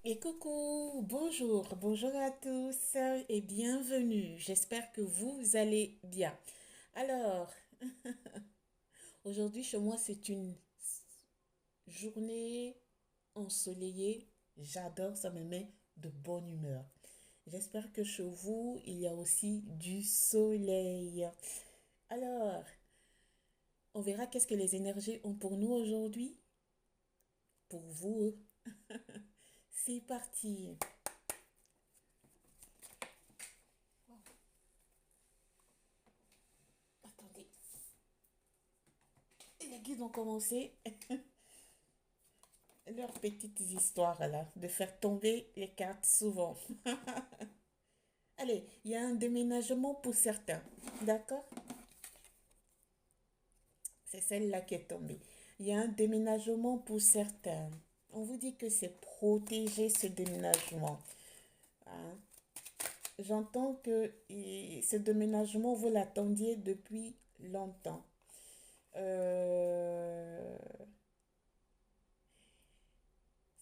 Et coucou, bonjour à tous et bienvenue. J'espère que vous allez bien. Alors, aujourd'hui chez moi c'est une journée ensoleillée. J'adore, ça me met de bonne humeur. J'espère que chez vous il y a aussi du soleil. Alors, on verra qu'est-ce que les énergies ont pour nous aujourd'hui. Pour vous, c'est parti. Attendez, les guides ont commencé leurs petites histoires là, de faire tomber les cartes souvent. Allez, il y a un déménagement pour certains, d'accord? C'est celle-là qui est tombée. Il y a un déménagement pour certains. On vous dit que c'est protéger ce déménagement. Hein. J'entends que ce déménagement, vous l'attendiez depuis longtemps. Euh,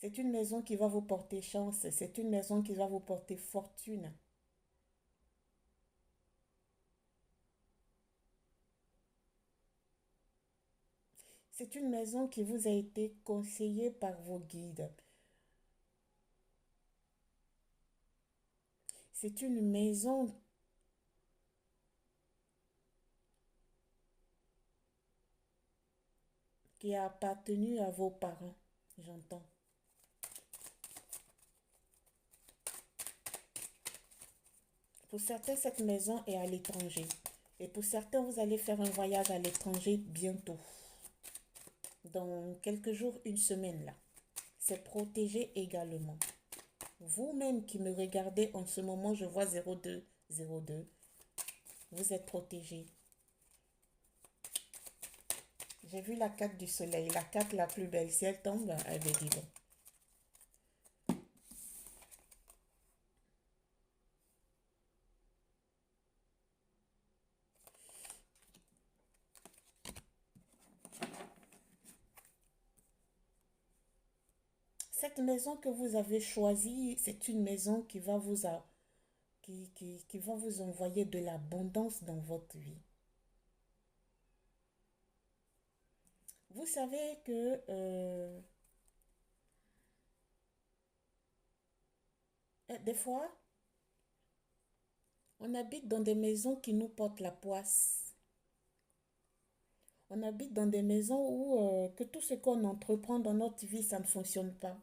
c'est une maison qui va vous porter chance. C'est une maison qui va vous porter fortune. C'est une maison qui vous a été conseillée par vos guides. C'est une maison qui a appartenu à vos parents, j'entends. Pour certains, cette maison est à l'étranger. Et pour certains, vous allez faire un voyage à l'étranger bientôt. Dans quelques jours, une semaine là. C'est protégé également. Vous-même qui me regardez en ce moment, je vois 0202. Vous êtes protégé. J'ai vu la carte du soleil, la carte la plus belle. Si elle tombe, elle veut dire bon. Cette maison que vous avez choisie, c'est une maison qui va vous envoyer de l'abondance dans votre vie. Vous savez que des fois, on habite dans des maisons qui nous portent la poisse. On habite dans des maisons où que tout ce qu'on entreprend dans notre vie, ça ne fonctionne pas.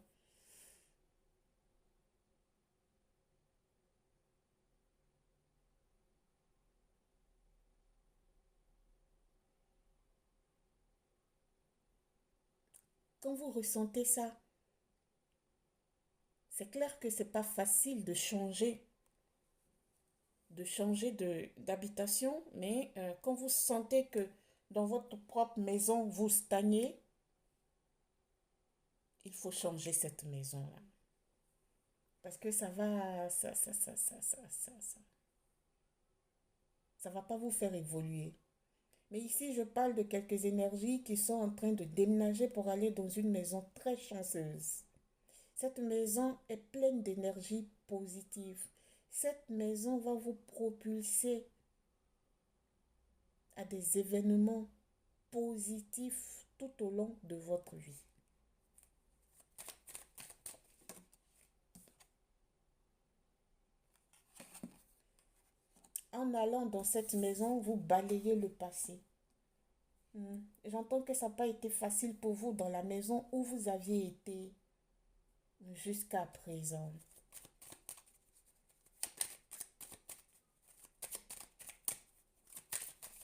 Quand vous ressentez ça, c'est clair que c'est pas facile de changer d'habitation, mais quand vous sentez que dans votre propre maison, vous stagnez, il faut changer cette maison-là. Parce que ça va, ça va pas vous faire évoluer. Mais ici, je parle de quelques énergies qui sont en train de déménager pour aller dans une maison très chanceuse. Cette maison est pleine d'énergie positive. Cette maison va vous propulser à des événements positifs tout au long de votre vie. En allant dans cette maison, vous balayez le passé. J'entends que ça n'a pas été facile pour vous dans la maison où vous aviez été jusqu'à présent.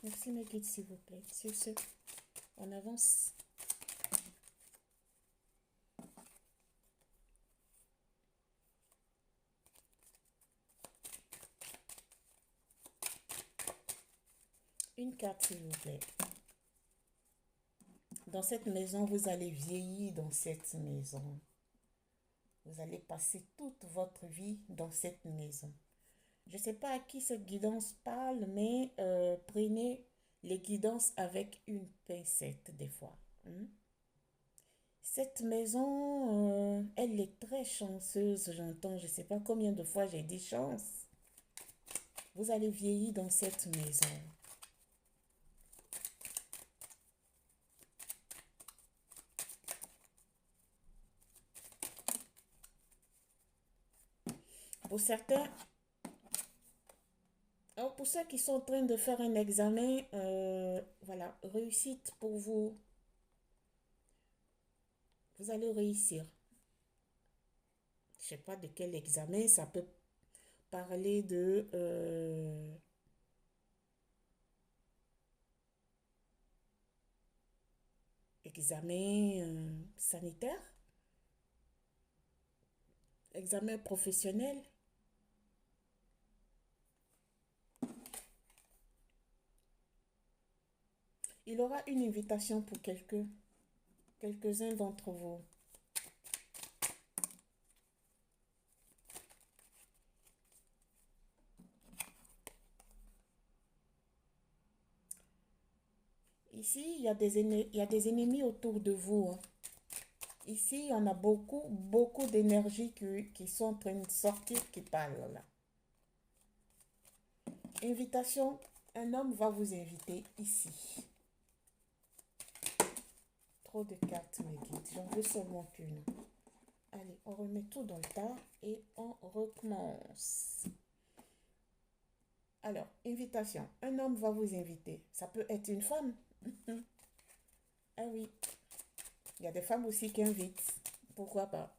Merci mes guides, s'il vous plaît. Sur ce, on avance. Une carte, s'il vous plaît. Dans cette maison, vous allez vieillir dans cette maison. Vous allez passer toute votre vie dans cette maison. Je ne sais pas à qui cette guidance parle, mais prenez les guidances avec une pincette des fois. Cette maison, elle est très chanceuse, j'entends. Je ne sais pas combien de fois j'ai dit chance. Vous allez vieillir dans cette maison. Pour certains, pour ceux qui sont en train de faire un examen, voilà, réussite pour vous. Vous allez réussir. Je ne sais pas de quel examen, ça peut parler de examen sanitaire, examen professionnel. Il aura une invitation pour quelques-uns d'entre vous. Ici, il y a des ennemis autour de vous, hein. Ici, on a beaucoup d'énergie qui sont en train de sortir, qui parlent là. Invitation, un homme va vous inviter ici. Trop de cartes me guident, j'en veux seulement qu'une. Allez, on remet tout dans le tas et on recommence. Alors, invitation, un homme va vous inviter. Ça peut être une femme. Ah oui, il y a des femmes aussi qui invitent. Pourquoi pas?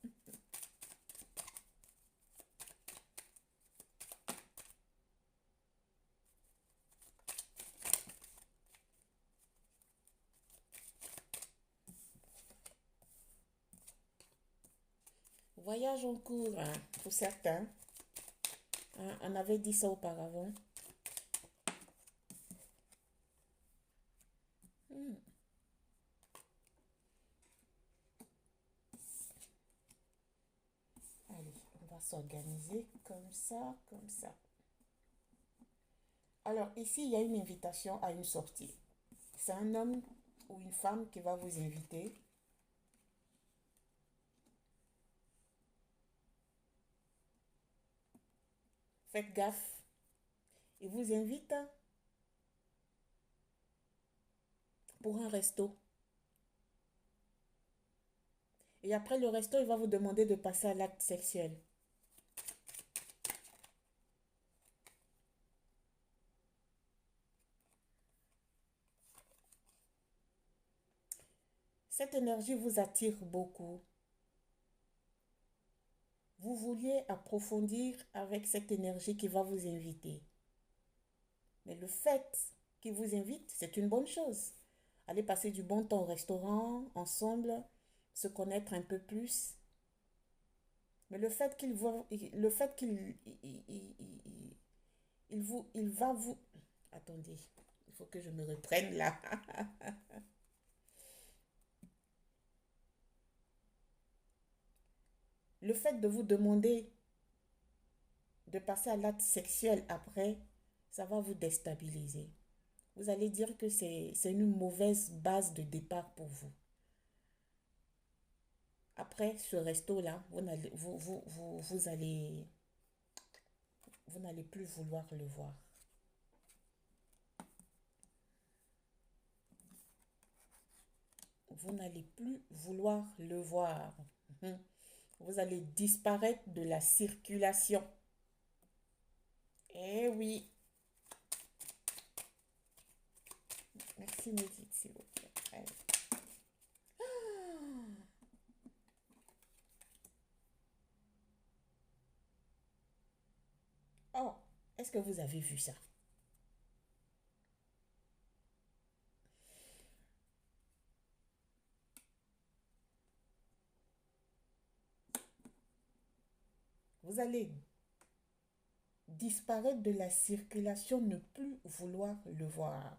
Voyage en cours, hein, pour certains. Hein, on avait dit ça auparavant. Hmm. Allez, on va s'organiser comme ça, comme ça. Alors, ici, il y a une invitation à une sortie. C'est un homme ou une femme qui va vous inviter. Faites gaffe. Il vous invite pour un resto. Et après le resto, il va vous demander de passer à l'acte sexuel. Cette énergie vous attire beaucoup. Vous vouliez approfondir avec cette énergie qui va vous inviter. Mais le fait qu'il vous invite, c'est une bonne chose. Allez passer du bon temps au restaurant, ensemble, se connaître un peu plus. Mais le fait qu'il voit, le fait qu'il il va vous... Attendez, il faut que je me reprenne là. Le fait de vous demander de passer à l'acte sexuel après, ça va vous déstabiliser. Vous allez dire que c'est une mauvaise base de départ pour vous. Après ce resto-là, vous n'allez plus vouloir le voir. Vous n'allez plus vouloir le voir. Mhm. Vous allez disparaître de la circulation. Eh oui. Merci, Médite, s'il vous plaît. Allez. Oh, est-ce que vous avez vu ça? Vous allez disparaître de la circulation, ne plus vouloir le voir.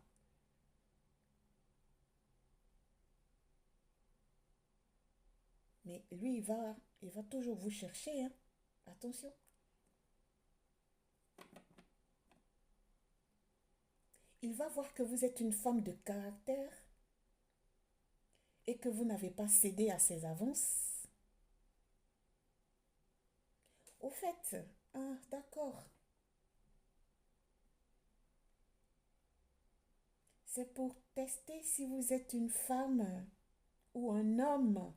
Mais lui, il va toujours vous chercher, hein. Attention. Il va voir que vous êtes une femme de caractère. et que vous n'avez pas cédé à ses avances. Au fait, ah, d'accord, c'est pour tester si vous êtes une femme ou un homme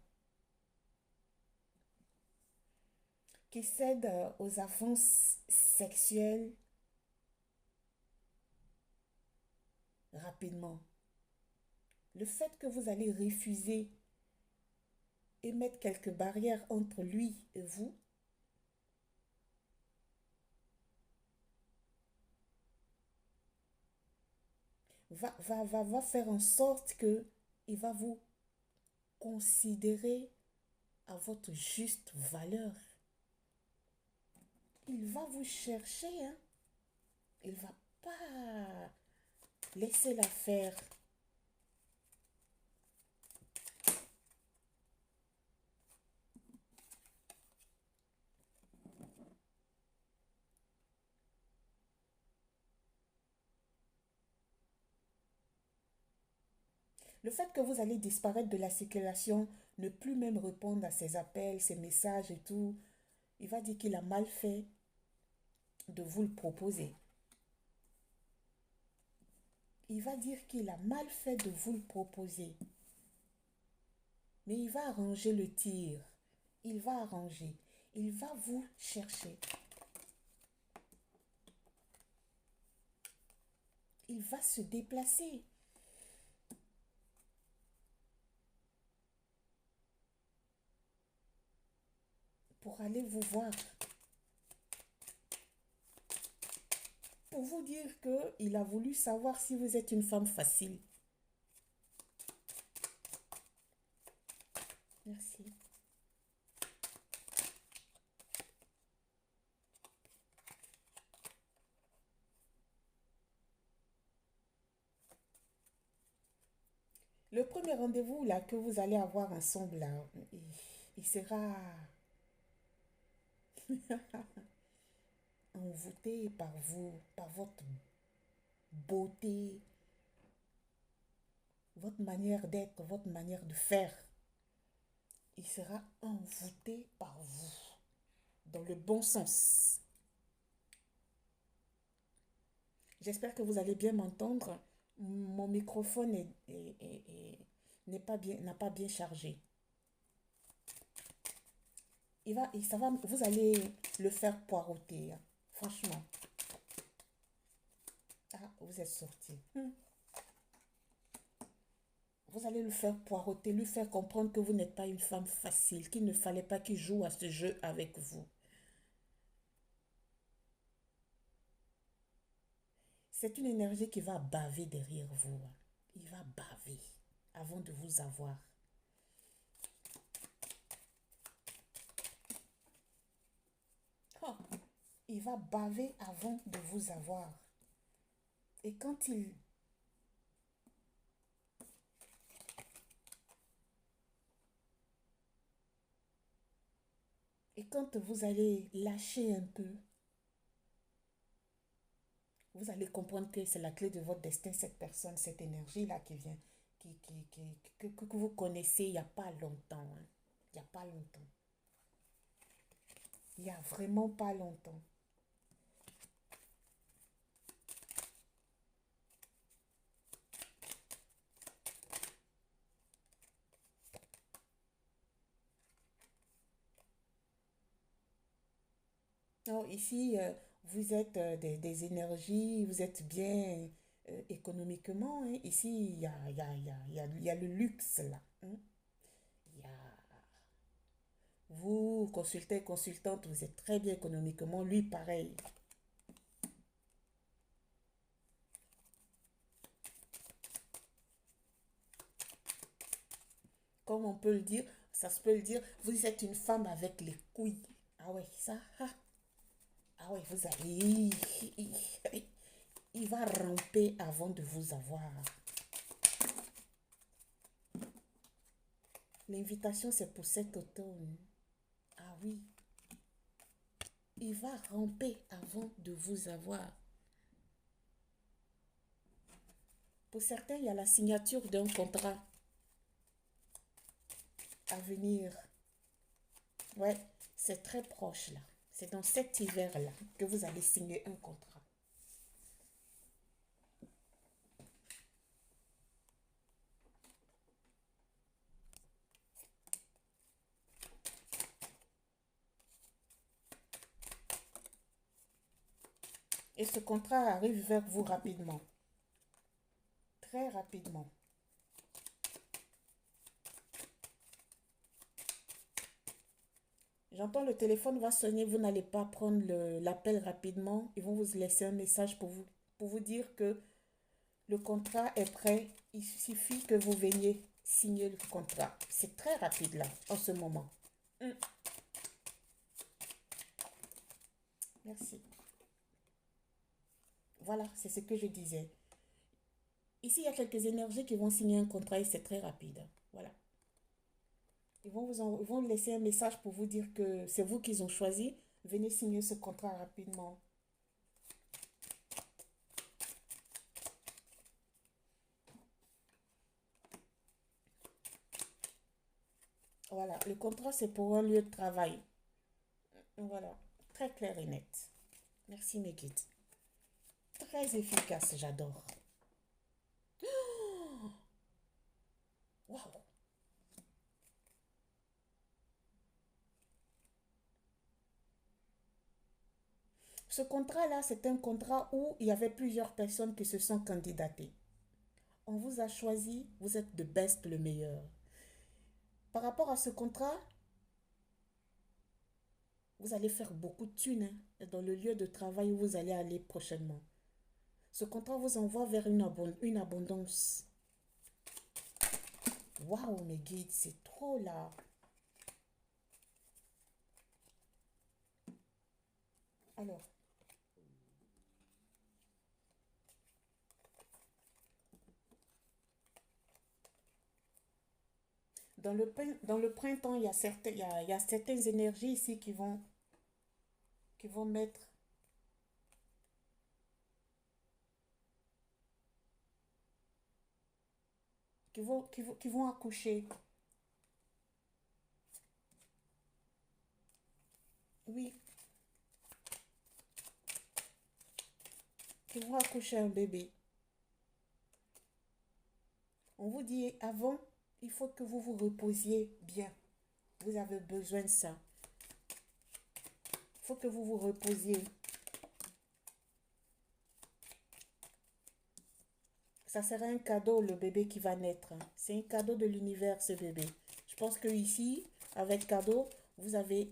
qui cède aux avances sexuelles rapidement. Le fait que vous allez refuser et mettre quelques barrières entre lui et vous, va faire en sorte que il va vous considérer à votre juste valeur. Il va vous chercher, hein. Il va pas laisser l'affaire. Le fait que vous allez disparaître de la circulation, ne plus même répondre à ses appels, ses messages et tout, il va dire qu'il a mal fait de vous le proposer. Il va dire qu'il a mal fait de vous le proposer. Mais il va arranger le tir. Il va arranger. Il va vous chercher. Il va se déplacer pour aller vous voir. Pour vous dire qu'il a voulu savoir si vous êtes une femme facile. Merci. Le premier rendez-vous là que vous allez avoir ensemble là, il sera envoûté par vous, par votre beauté, votre manière d'être, votre manière de faire. Il sera envoûté par vous, dans le bon sens. J'espère que vous allez bien m'entendre. Mon microphone n'a pas bien chargé. Vous allez le faire poireauter, hein. Franchement. Ah, vous êtes sorti. Vous allez le faire poireauter, lui faire comprendre que vous n'êtes pas une femme facile, qu'il ne fallait pas qu'il joue à ce jeu avec vous. C'est une énergie qui va baver derrière vous. Il va baver avant de vous avoir. Oh, il va baver avant de vous avoir. Et quand il... Et quand vous allez lâcher un peu, vous allez comprendre que c'est la clé de votre destin, cette personne, cette énergie-là qui vient, que vous connaissez il n'y a pas longtemps, hein. Il n'y a pas longtemps. Il n'y a vraiment pas longtemps. Non, ici, vous êtes des énergies, vous êtes bien économiquement, hein. Ici, il y a le luxe là, hein. Il y a, vous, consultez, consultante, vous êtes très bien économiquement. Lui, pareil. Comme on peut le dire, ça se peut le dire, vous êtes une femme avec les couilles. Ah ouais, ça, ah, ah ouais, vous allez... Il va ramper avant de vous avoir. L'invitation, c'est pour cet automne. Ah oui. Il va ramper avant de vous avoir. Pour certains, il y a la signature d'un contrat. à venir. Ouais, c'est très proche là. C'est dans cet hiver-là que vous allez signer un contrat. Et ce contrat arrive vers vous rapidement. Très rapidement. J'entends le téléphone va sonner, vous n'allez pas prendre l'appel rapidement. Ils vont vous laisser un message pour vous dire que le contrat est prêt. Il suffit que vous veniez signer le contrat. C'est très rapide là, en ce moment. Merci. Voilà, c'est ce que je disais. Ici, il y a quelques énergies qui vont signer un contrat et c'est très rapide. Voilà. Ils vont laisser un message pour vous dire que c'est vous qu'ils ont choisi. Venez signer ce contrat rapidement. Voilà, le contrat, c'est pour un lieu de travail. Voilà, très clair et net. Merci mes guides. Très efficace, j'adore. Waouh! Ce contrat-là, c'est un contrat où il y avait plusieurs personnes qui se sont candidatées. On vous a choisi, vous êtes de best, le meilleur. Par rapport à ce contrat, vous allez faire beaucoup de thunes hein, dans le lieu de travail où vous allez aller prochainement. Ce contrat vous envoie vers une abondance. Waouh, mes guides, c'est trop là. Alors, dans le printemps, il y a certaines énergies ici qui vont mettre, qui vont accoucher. Oui, qui vont accoucher un bébé. On vous dit avant, il faut que vous vous reposiez bien. Vous avez besoin de ça. Il faut que vous vous reposiez. Ça sera un cadeau, le bébé qui va naître. C'est un cadeau de l'univers, ce bébé. Je pense que ici, avec cadeau, vous avez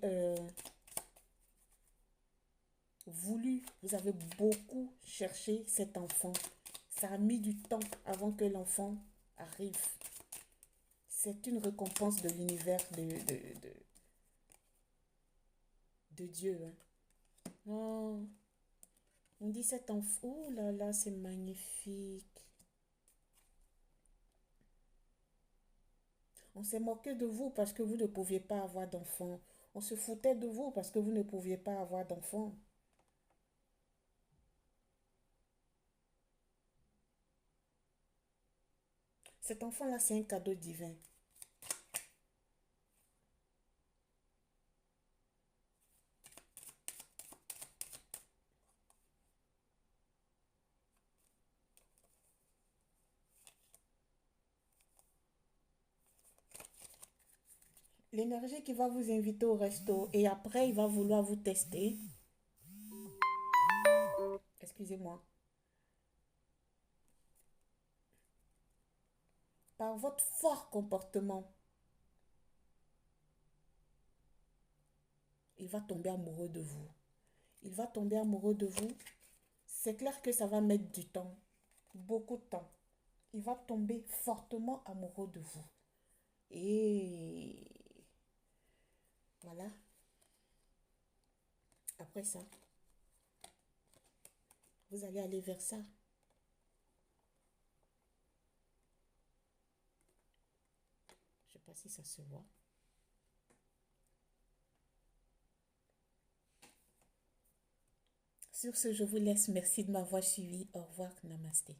vous avez beaucoup cherché cet enfant. Ça a mis du temps avant que l'enfant arrive. C'est une récompense de l'univers de Dieu. Hein. Oh, on dit cet enfant. Oh là là, c'est magnifique. On s'est moqué de vous parce que vous ne pouviez pas avoir d'enfant. On se foutait de vous parce que vous ne pouviez pas avoir d'enfant. Cet enfant-là, c'est un cadeau divin. L'énergie qui va vous inviter au resto et après, il va vouloir vous tester. Excusez-moi. Par votre fort comportement, il va tomber amoureux de vous. Il va tomber amoureux de vous. C'est clair que ça va mettre du temps. Beaucoup de temps. Il va tomber fortement amoureux de vous. Et voilà. Après ça, vous allez aller vers ça. Je ne sais pas si ça se voit. Sur ce, je vous laisse. Merci de m'avoir suivi. Au revoir. Namasté.